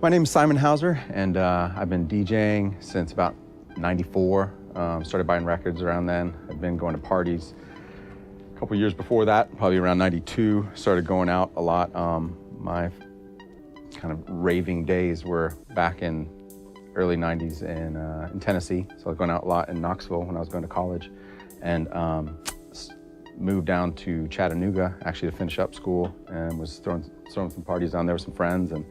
My name is Simon Hauser, and I've been DJing since about '94. Started buying records around then. I've been going to parties. A couple years before that, probably around '92, started going out a lot. My kind of raving days were back in early '90s in Tennessee. So I was going out a lot in Knoxville when I was going to college, and moved down to Chattanooga actually to finish up school, and was throwing some parties down there with some friends, and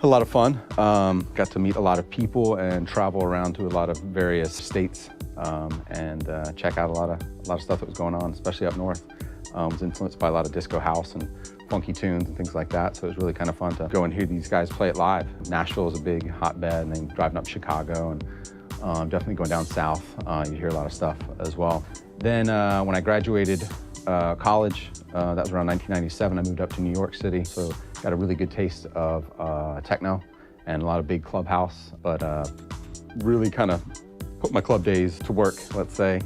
a lot of fun. Got to meet a lot of people and travel around to a lot of various states, and check out a lot of stuff that was going on, especially up north. Was influenced by a lot of disco house and funky tunes and things like that, so it was really kind of fun to go and hear these guys play it live. Nashville is a big hotbed, and then driving up Chicago, and definitely going down south, you hear a lot of stuff as well. Then when I graduated college, that was around 1997, I moved up to New York City, so got a really good taste of techno and a lot of big clubhouse, but really kind of put my club days to work, let's say,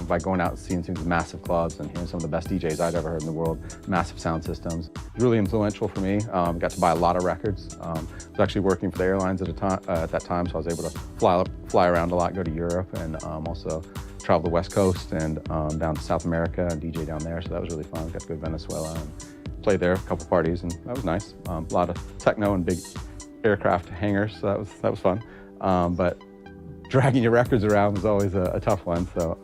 by going out and seeing some of these massive clubs and hearing some of the best DJs I'd ever heard in the world, massive sound systems. Really influential for me. Got to buy a lot of records. I was actually working for the airlines at that time, so I was able to fly around a lot, go to Europe, and also travel the West Coast and down to South America and DJ down there, so that was really fun. Got to go to Venezuela and play there, a couple parties, and that was nice. A lot of techno and big aircraft hangars, so that was fun. But dragging your records around was always a tough one, so,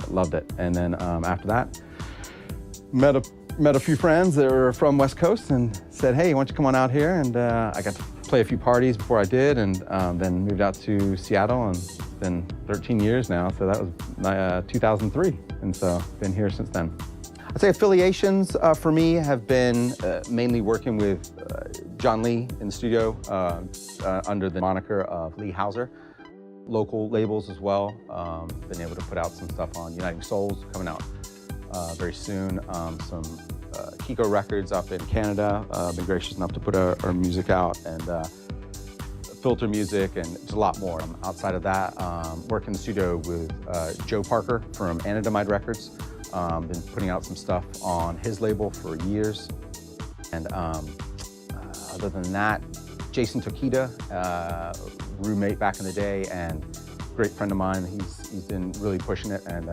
loved it. And then after that, met a few friends that were from West Coast and said, hey, why don't you come on out here? And I got to play a few parties before I did, and then moved out to Seattle, and it's been 13 years now, so that was 2003, and so been here since then. I'd say affiliations for me have been mainly working with John Lee in the studio under the moniker of Lee Hauser. Local labels as well. Been able to put out some stuff on Uniting Souls, coming out very soon. Some Kiko Records up in Canada. Been gracious enough to put our music out, and Filter Music, and just a lot more. Outside of that, work in the studio with Joe Parker from Anandamide Records. Been putting out some stuff on his label for years. And other than that, Jason Tokita, roommate back in the day and great friend of mine. He's been really pushing it, and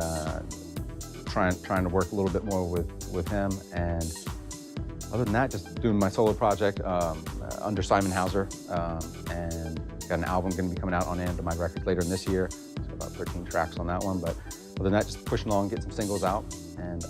trying to work a little bit more with him. And other than that, just doing my solo project under Simon Hauser, and got an album going to be coming out on Anandamide Records later in this year. It's got about 13 tracks on that one, but other than that, just pushing along, get some singles out, and